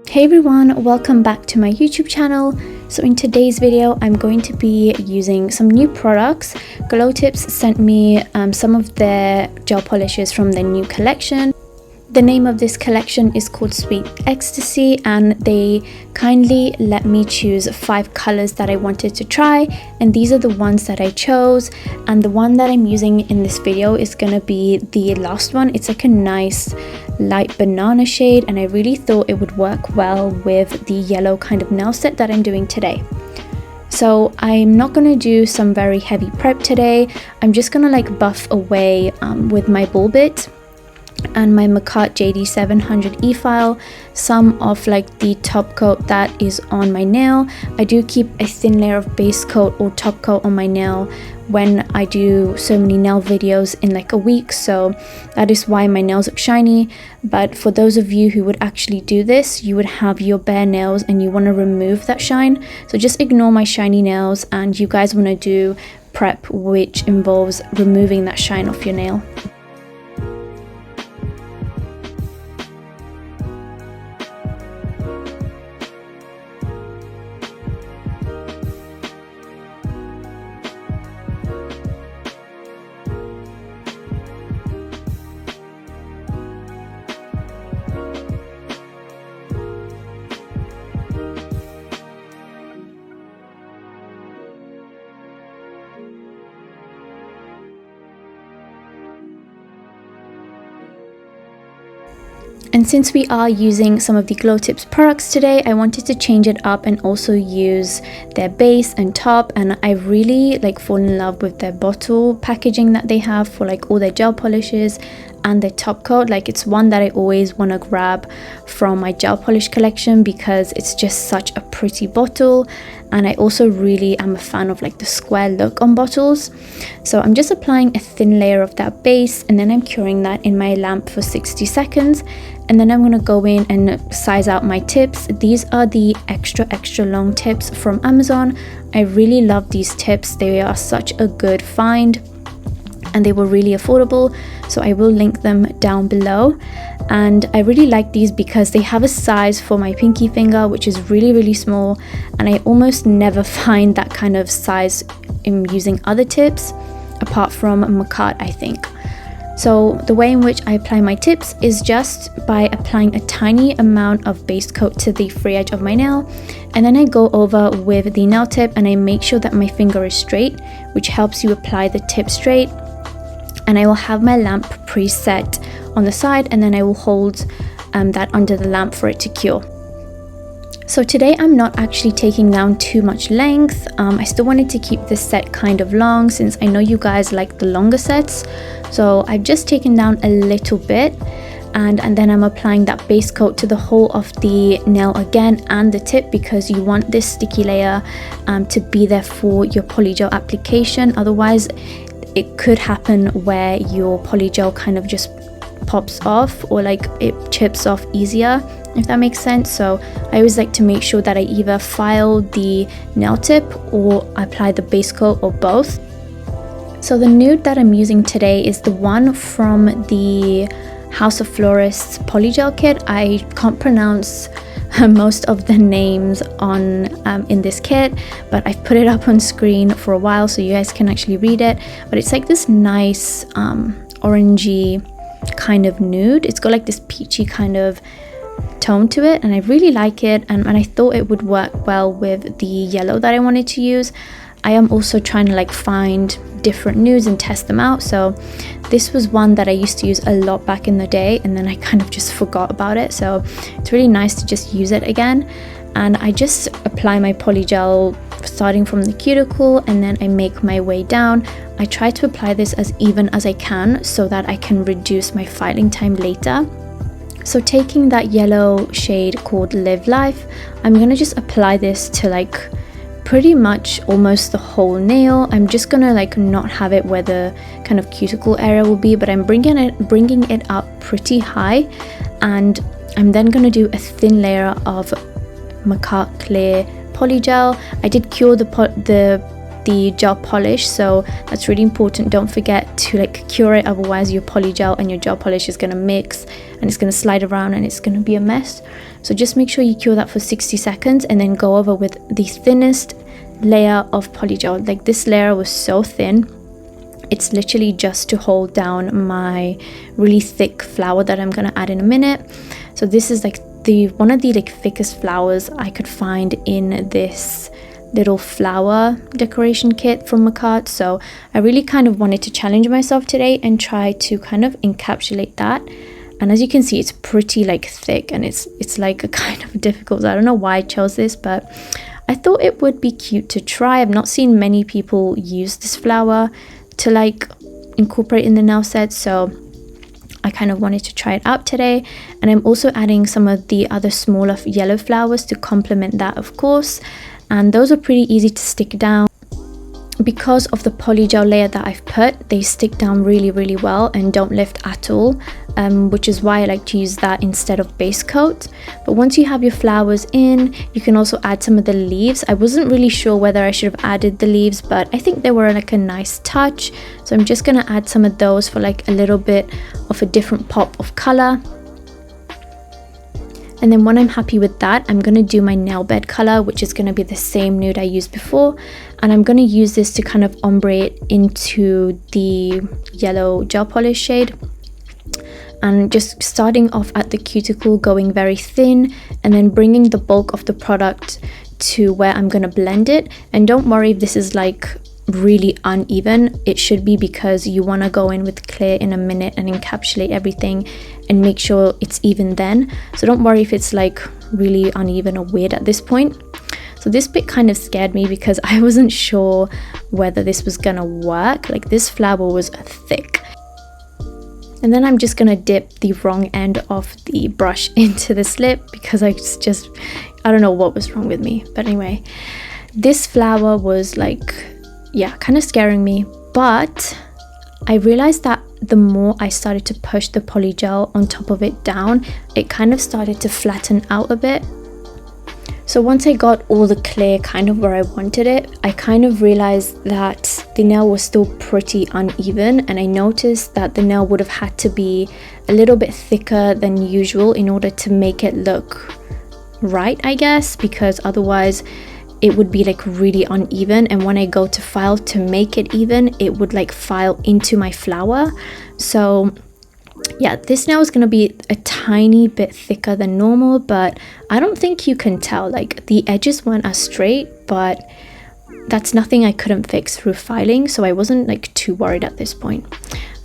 Hey everyone, welcome back to my YouTube channel. So in today's video, I'm going to be using some new products. GlowTips sent me some of their gel polishes from their new collection. The name of this collection is called Sweet Ecstasy, and they kindly let me choose 5 colors that I wanted to try, and these are the ones that I chose. And the one that I'm using in this video is gonna be the last one. It's like a nice light banana shade, and I really thought it would work well with the yellow kind of nail set that I'm doing today. So I'm not gonna do some very heavy prep today. I'm just gonna like buff away with my ball bit and my Makat JD700 e-file some of like the top coat that is on my nail. I do keep a thin layer of base coat or top coat on my nail when I do so many nail videos in like a week, so that is why my nails look shiny. But for those of you who would actually do this, you would have your bare nails and you want to remove that shine, so just ignore my shiny nails and you guys want to do prep which involves removing that shine off your nail. And since we are using some of the GlowTips products today, I wanted to change it up and also use their base and top. And I really like fall in love with their bottle packaging that they have for like all their gel polishes and their top coat. Like it's one that I always want to grab from my gel polish collection because it's just such a pretty bottle. And I also really am a fan of like the square look on bottles. So I'm just applying a thin layer of that base, and then I'm curing that in my lamp for 60 seconds. And then I'm going to go in and size out my tips. These are the extra long tips from Amazon. I really love these tips. They are such a good find and they were really affordable, so I will link them down below. And I really like these because they have a size for my pinky finger, which is really small, and I almost never find that kind of size in using other tips apart from Makat, I think. So the way in which I apply my tips is just by applying a tiny amount of base coat to the free edge of my nail, and then I go over with the nail tip and I make sure that my finger is straight, which helps you apply the tip straight. And I will have my lamp preset on the side, and then I will hold that under the lamp for it to cure. So today I'm not actually taking down too much length. I still wanted to keep this set kind of long since I know you guys like the longer sets. So I've just taken down a little bit, and then I'm applying that base coat to the whole of the nail again and the tip, because you want this sticky layer to be there for your polygel application. Otherwise it could happen where your polygel kind of just pops off or like it chips off easier, if that makes sense. So I always like to make sure that I either file the nail tip or apply the base coat, or both. So the nude that I'm using today is the one from the House of Florists polygel kit. I can't pronounce most of the names on in this kit, but I've put it up on screen for a while so you guys can actually read it. But it's like this nice orangey kind of nude. It's got like this peachy kind of tone to it, and I really like it, and I thought it would work well with the yellow that I wanted to use. I am also trying to like find different nudes and test them out, so this was one that I used to use a lot back in the day, and then I kind of just forgot about it, so it's really nice to just use it again. And I just apply my polygel starting from the cuticle, and then I make my way down. I try to apply this as even as I can so that I can reduce my filing time later. So taking that yellow shade called Live Life, I'm gonna just apply this to like pretty much almost the whole nail. I'm just gonna like not have it where the kind of cuticle area will be, but I'm bringing it up pretty high, and I'm then gonna do a thin layer of Makat clear polygel. I did cure the the gel polish, so that's really important. Don't forget to like cure it, otherwise your polygel and your gel polish is going to mix and it's going to slide around and it's going to be a mess. So just make sure you cure that for 60 seconds and then go over with the thinnest layer of polygel. Like this layer was so thin, it's literally just to hold down my really thick flower that I'm going to add in a minute. So this is like one of the like thickest flowers I could find in this little flower decoration kit from Makat. So I really kind of wanted to challenge myself today and try to kind of encapsulate that. And as you can see, it's pretty like thick and it's like a kind of difficult. I don't know why I chose this, but I thought it would be cute to try. I've not seen many people use this flower to like incorporate in the nail set, so I kind of wanted to try it out today. And I'm also adding some of the other smaller yellow flowers to complement that, of course, and those are pretty easy to stick down. Because of the polygel layer that I've put, they stick down really well and don't lift at all, which is why I like to use that instead of base coat. But once you have your flowers in, you can also add some of the leaves. I wasn't really sure whether I should have added the leaves, but I think they were like a nice touch, so I'm just gonna add some of those for like a little bit of a different pop of color. And then when I'm happy with that, I'm going to do my nail bed color, which is going to be the same nude I used before. And I'm going to use this to kind of ombre it into the yellow gel polish shade. And just starting off at the cuticle, going very thin, and then bringing the bulk of the product to where I'm going to blend it. And don't worry if this is like really uneven, it should be, because you want to go in with clear in a minute and encapsulate everything and make sure it's even then. So don't worry if it's like really uneven or weird at this point. So this bit kind of scared me because I wasn't sure whether this was gonna work. Like this flower was thick. And then I'm just gonna dip the wrong end of the brush into the slip because I don't know what was wrong with me. But anyway, this flower was like, yeah, kind of scaring me, but I realized that the more I started to push the polygel on top of it down, it kind of started to flatten out a bit. So once I got all the clear kind of where I wanted it, I kind of realized that the nail was still pretty uneven, and I noticed that the nail would have had to be a little bit thicker than usual in order to make it look right, I guess, because otherwise it would be like really uneven, and when I go to file to make it even, it would like file into my flower. So yeah, this nail is going to be a tiny bit thicker than normal, but I don't think you can tell. Like the edges weren't as straight, but that's nothing I couldn't fix through filing, so I wasn't like too worried at this point.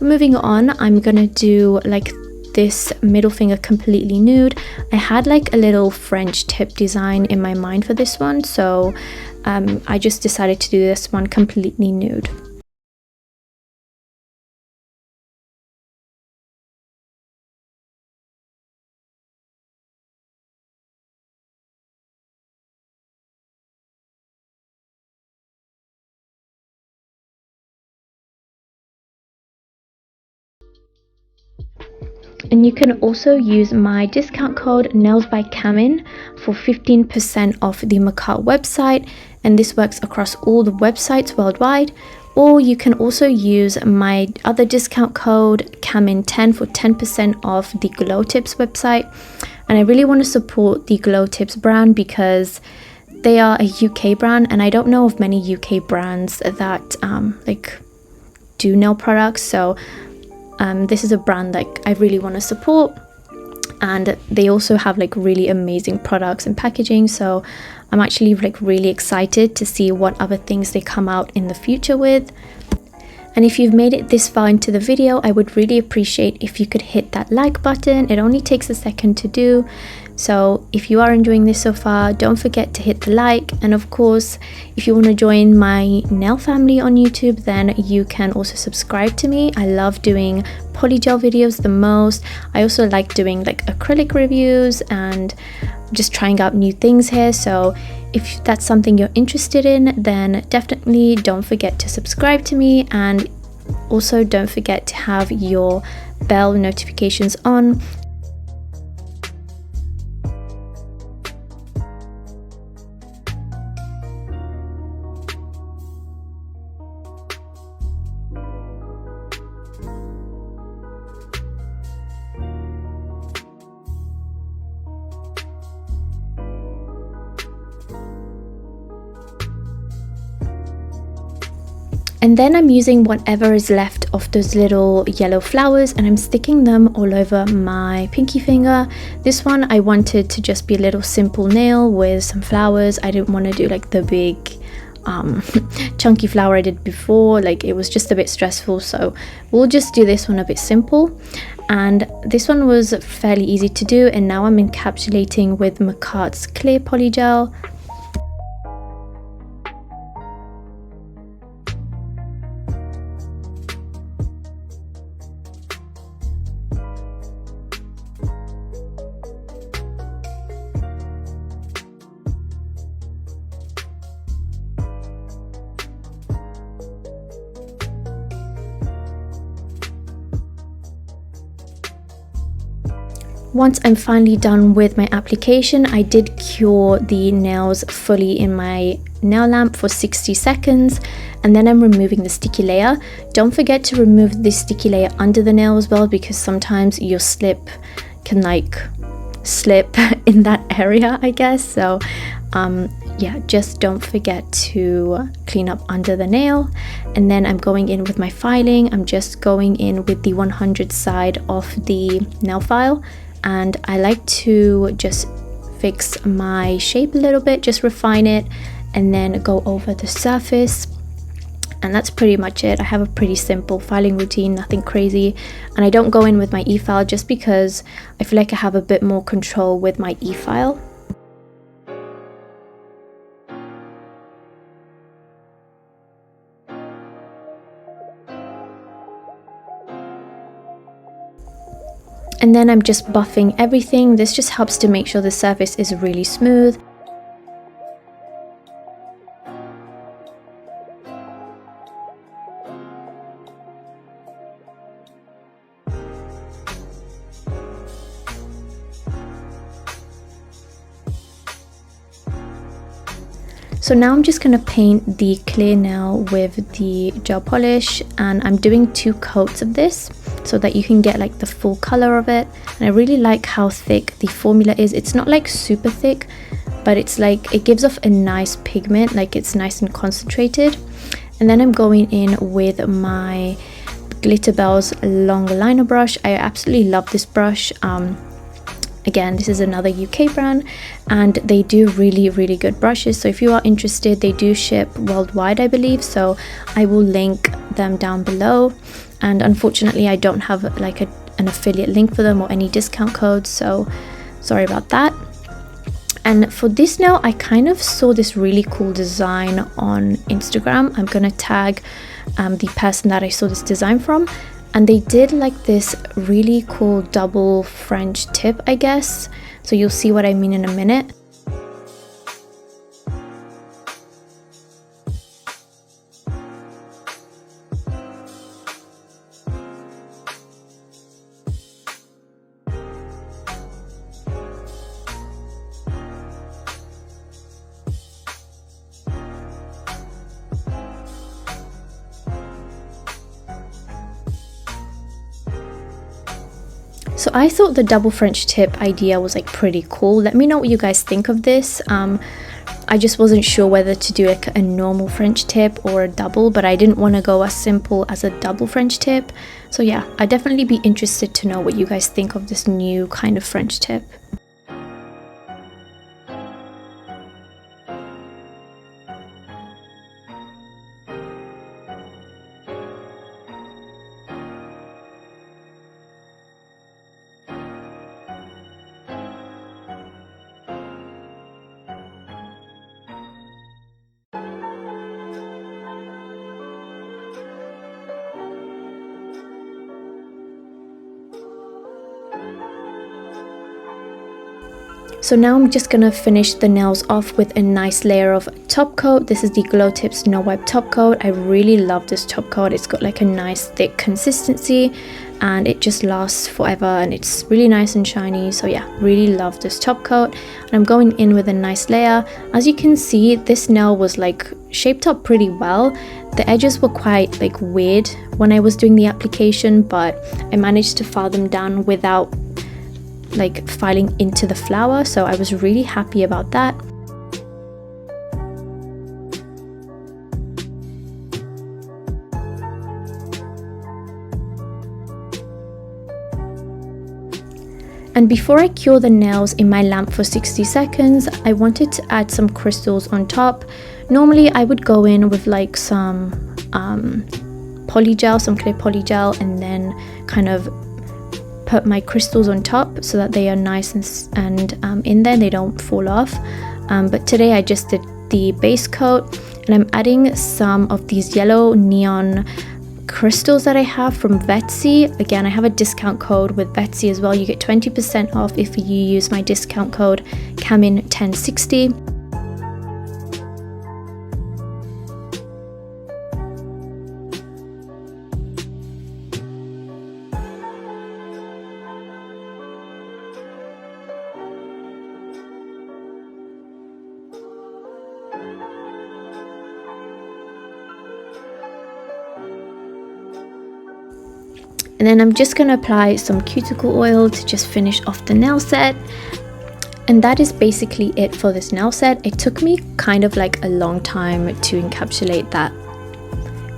Moving on, I'm gonna do like this middle finger completely nude. I had like a little French tip design in my mind for this one, so I just decided to do this one completely nude. And you can also use my discount code Nails by Camin for 15% off the Makat website, and this works across all the websites worldwide. Or you can also use my other discount code Camin10 for 10% off the GlowTips website. And I really want to support the GlowTips brand because they are a UK brand, and I don't know of many UK brands that like do nail products. So this is a brand that I really want to support, and they also have like really amazing products and packaging, so I'm actually like really excited to see what other things they come out in the future with. And if you've made it this far into the video, I would really appreciate if you could hit that like button. It only takes a second to do. So if you are enjoying this so far, don't forget to hit the like. And of course, if you want to join my nail family on YouTube, then you can also subscribe to me. I love doing polygel videos the most. I also like doing like acrylic reviews and just trying out new things here. So if that's something you're interested in, then definitely don't forget to subscribe to me, and also don't forget to have your bell notifications on. And then I'm using whatever is left of those little yellow flowers and I'm sticking them all over my pinky finger. This one I wanted to just be a little simple nail with some flowers. I didn't want to do like the big chunky flower I did before. Like, it was just a bit stressful, so we'll just do this one a bit simple. And this one was fairly easy to do, and now I'm encapsulating with Macquart's clear polygel. Once I'm finally done with my application, I did cure the nails fully in my nail lamp for 60 seconds, and then I'm removing the sticky layer. Don't forget to remove this sticky layer under the nail as well, because sometimes your slip can like slip in that area, I guess. So yeah, just don't forget to clean up under the nail. And then I'm going in with my filing. I'm just going in with the 100 side of the nail file, and I like to just fix my shape a little bit, just refine it, and then go over the surface. And that's pretty much it. I have a pretty simple filing routine, nothing crazy, and I don't go in with my e-file just because I feel like I have a bit more control with my e-file. And then I'm just buffing everything. This just helps to make sure the surface is really smooth. So now I'm just going to paint the clear nail with the gel polish, and I'm doing 2 coats of this so that you can get like the full color of it. And I really like how thick the formula is. It's not like super thick, but it's like it gives off a nice pigment, like it's nice and concentrated. And then I'm going in with my Glitterbell's long liner brush. I absolutely love this brush. Again, this is another UK brand, and they do really good brushes. So if you are interested, they do ship worldwide, I believe, so I will link them down below. And unfortunately I don't have like an affiliate link for them or any discount codes, so sorry about that. And for this nail, I kind of saw this really cool design on Instagram. I'm gonna tag the person that I saw this design from, and they did like this really cool double French tip, I guess. So you'll see what I mean in a minute. So I thought the double French tip idea was like pretty cool. Let me know what you guys think of this. I just wasn't sure whether to do like a normal French tip or a double, but I didn't want to go as simple as a double French tip. So yeah, I'd definitely be interested to know what you guys think of this new kind of French tip. So now I'm just gonna finish the nails off with a nice layer of top coat. This is the GlowTips No Wipe top coat. I really love this top coat. It's got like a nice thick consistency and it just lasts forever and it's really nice and shiny. So yeah, really love this top coat. And I'm going in with a nice layer. As you can see, this nail was like shaped up pretty well. The edges were quite like weird when I was doing the application, but I managed to file them down without like filing into the flower, so I was really happy about that. And before I cure the nails in my lamp for 60 seconds, I wanted to add some crystals on top. Normally I would go in with like some polygel, some clear polygel, and then kind of put my crystals on top so that they are nice and in there, they don't fall off. But today I just did the base coat, and I'm adding some of these yellow neon crystals that I have from Vetsy. Again, I have a discount code with Vetsy as well. You get 20% off if you use my discount code CAMIN1060. And then I'm just going to apply some cuticle oil to just finish off the nail set. And that is basically it for this nail set. It took me kind of like a long time to encapsulate that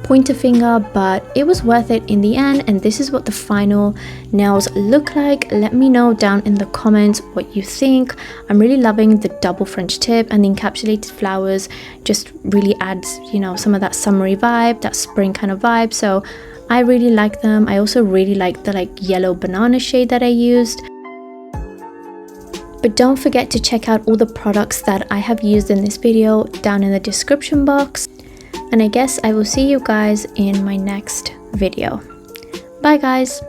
pointer finger, but it was worth it in the end. And this is what the final nails look like. Let me know down in the comments what you think. I'm really loving the double French tip, and the encapsulated flowers just really adds, you know, some of that summery vibe, that spring kind of vibe. So I really like them. I also really like the like yellow banana shade that I used. But don't forget to check out all the products that I have used in this video down in the description box. And I guess I will see you guys in my next video. Bye guys!